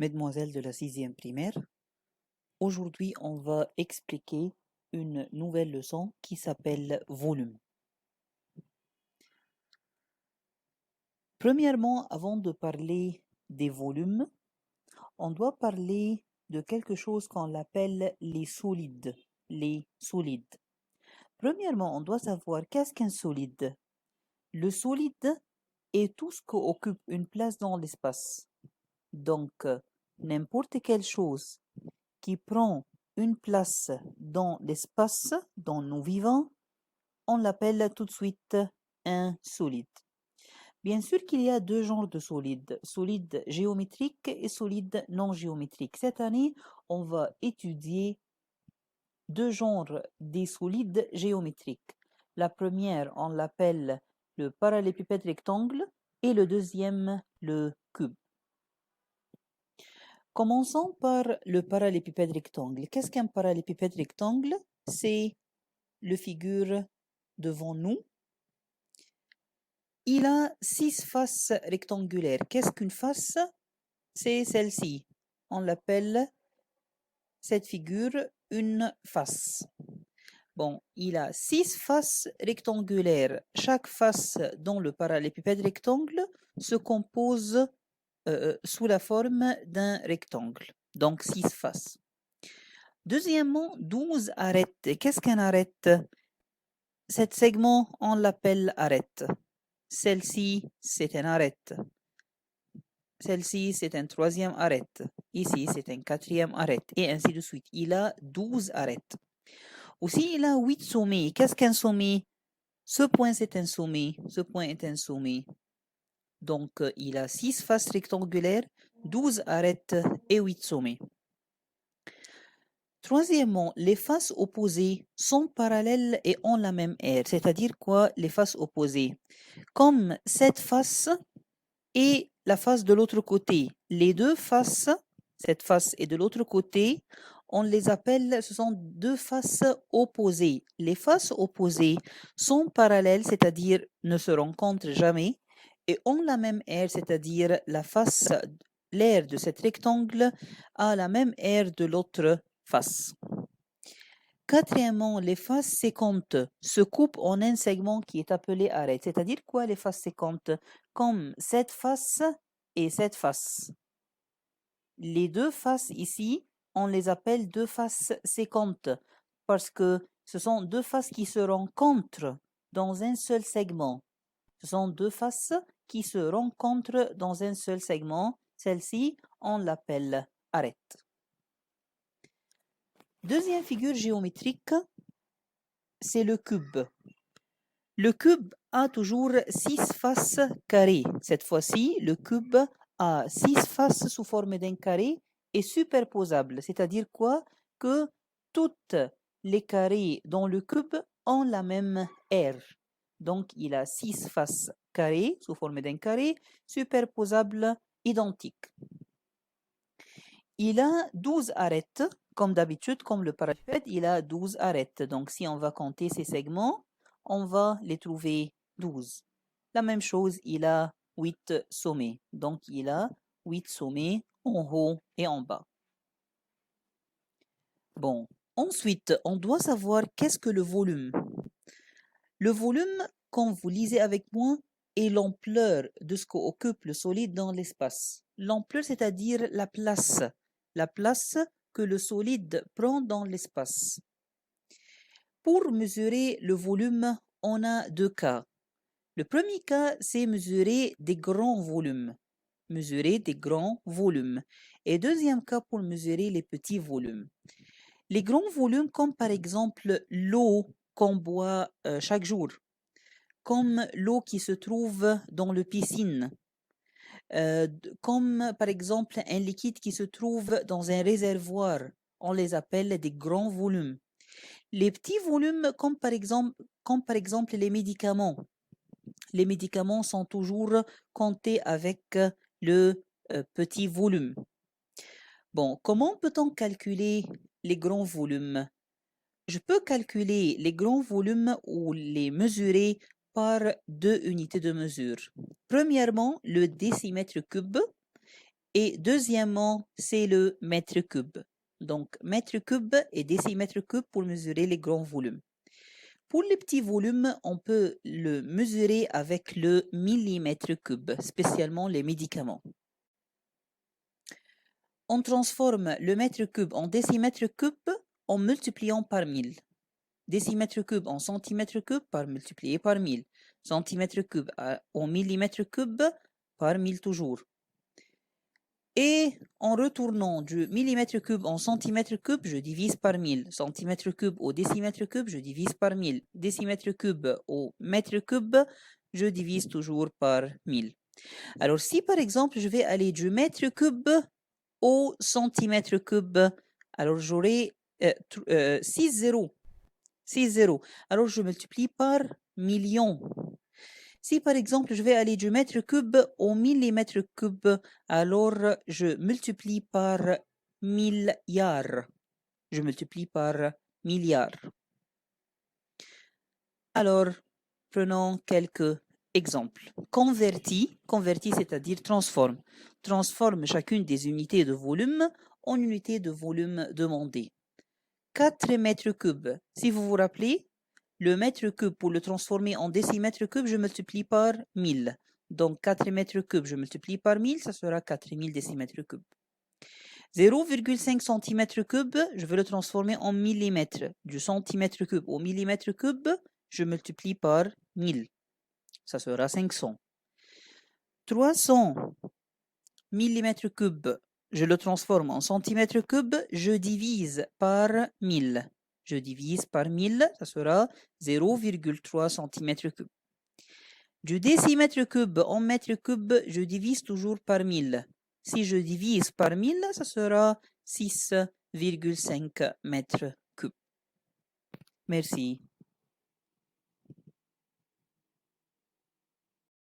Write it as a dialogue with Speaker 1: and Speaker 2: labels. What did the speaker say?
Speaker 1: Mesdemoiselles de la 6e primaire, aujourd'hui on va expliquer une nouvelle leçon qui s'appelle volume. Premièrement, avant de parler des volumes, on doit parler de quelque chose qu'on appelle les solides. Les solides. Premièrement, on doit savoir qu'est-ce qu'un solide. Le solide est tout ce qui occupe une place dans l'espace. Donc, n'importe quelle chose qui prend une place dans l'espace dont nous vivons, on l'appelle tout de suite un solide. Bien sûr qu'il y a deux genres de solides, solide géométrique et solide non géométrique. Cette année, on va étudier deux genres des solides géométriques. La première, on l'appelle le parallélépipède rectangle et le deuxième, le cube. Commençons par le parallélépipède rectangle. Qu'est-ce qu'un parallélépipède rectangle? C'est le figure devant nous. Il a 6 faces rectangulaires. Qu'est-ce qu'une face? C'est celle-ci. On l'appelle, cette figure, une face. Bon, il a 6 faces rectangulaires. Chaque face dans le parallélépipède rectangle se compose sous la forme d'un rectangle. Donc 6 faces. Deuxièmement, 12 arêtes. Qu'est-ce qu'un arête? Cet segment, on l'appelle arête. Celle-ci, c'est un arête. Celle-ci, c'est un troisième arête. Ici, c'est un quatrième arête. Et ainsi de suite. Il a 12 arêtes. Aussi, il a 8 sommets. Qu'est-ce qu'un sommet? Ce point, c'est un sommet. Ce point est un sommet. Donc, il a 6 faces rectangulaires, 12 arêtes et 8 sommets. Troisièmement, les faces opposées sont parallèles et ont la même aire. C'est-à-dire quoi, les faces opposées? Comme cette face et la face de l'autre côté. Les deux faces, cette face et de l'autre côté, on les appelle, ce sont deux faces opposées. Les faces opposées sont parallèles, c'est-à-dire ne se rencontrent jamais, et ont la même aire, c'est-à-dire l'aire de cet rectangle a la même aire de l'autre face. Quatrièmement, les faces séquentes se coupent en un segment qui est appelé arête. C'est-à-dire quoi les faces séquentes? Comme cette face et cette face. Les deux faces ici, on les appelle deux faces séquentes parce que ce sont deux faces qui se rencontrent dans un seul segment. Ce sont deux faces qui se rencontrent dans un seul segment. Celle-ci, on l'appelle arête. Deuxième figure géométrique, c'est le cube. Le cube a toujours 6 faces carrées. Cette fois-ci, le cube a 6 faces sous forme d'un carré et superposable. C'est-à-dire quoi? Que toutes les carrés dans le cube ont la même aire. Donc, il a 6 faces carrées sous forme d'un carré, superposables, identiques. Il a 12 arêtes, comme d'habitude, comme le parallélépipède, il a 12 arêtes. Donc, si on va compter ces segments, on va les trouver 12. La même chose, il a 8 sommets. Donc, il a 8 sommets en haut et en bas. Bon, ensuite, on doit savoir qu'est-ce que le volume. Le volume, quand vous lisez avec moi, est l'ampleur de ce qu'occupe le solide dans l'espace. L'ampleur, c'est-à-dire la place que le solide prend dans l'espace. Pour mesurer le volume, on a deux cas. Le premier cas, c'est mesurer des grands volumes. Et deuxième cas, pour mesurer les petits volumes. Les grands volumes, comme par exemple l'eau qu'on boit chaque jour, comme l'eau qui se trouve dans le piscine, comme par exemple un liquide qui se trouve dans un réservoir, on les appelle des grands volumes. Les petits volumes, comme par exemple les médicaments. Les médicaments sont toujours comptés avec le petit volume. Bon, comment peut-on calculer les grands volumes? Je peux calculer les grands volumes ou les mesurer par deux unités de mesure. Premièrement, le décimètre cube Et deuxièmement, c'est le mètre cube. Donc, mètre cube et décimètre cube pour mesurer les grands volumes. Pour les petits volumes, on peut le mesurer avec le millimètre cube, spécialement les médicaments. On transforme le mètre cube en décimètre cube en multipliant par 1000. Décimètre cube en centimètre cube par multiplié par 1000. Centimètre cube en millimètre cube par 1000 toujours. Et en retournant du millimètre cube en centimètre cube, je divise par 1000. Centimètre cube au décimètre cube, je divise par 1000. Décimètre cube au mètre cube, je divise toujours par 1000. Alors si par exemple, je vais aller du mètre cube au centimètre cube, alors j'aurai 6 zéros. 6 zéros. Alors je multiplie par million. Si par exemple, je vais aller du mètre cube au millimètre cube, alors je multiplie par milliard. Je multiplie par milliard. Alors, prenons quelques exemples. Converti, c'est-à-dire transforme. Transforme chacune des unités de volume en unités de volume demandées. 4 mètres cubes. Si vous vous rappelez, le mètre cube, pour le transformer en décimètre cube, je multiplie par 1000. Donc 4 mètres cubes, je multiplie par 1000, ça sera 4000 décimètres cubes. 0,5 cm3, je veux le transformer en millimètres. Du centimètre cube au millimètre cube, je multiplie par 1000. Ça sera 500. 300 millimètres cubes, je le transforme en centimètres cubes, je divise par 1000. Je divise par 1000, ça sera 0,3 cm3. Du décimètre cube en mètre cube, je divise toujours par 1000. Si je divise par 1000, ça sera 6,5 mètres cubes. Merci.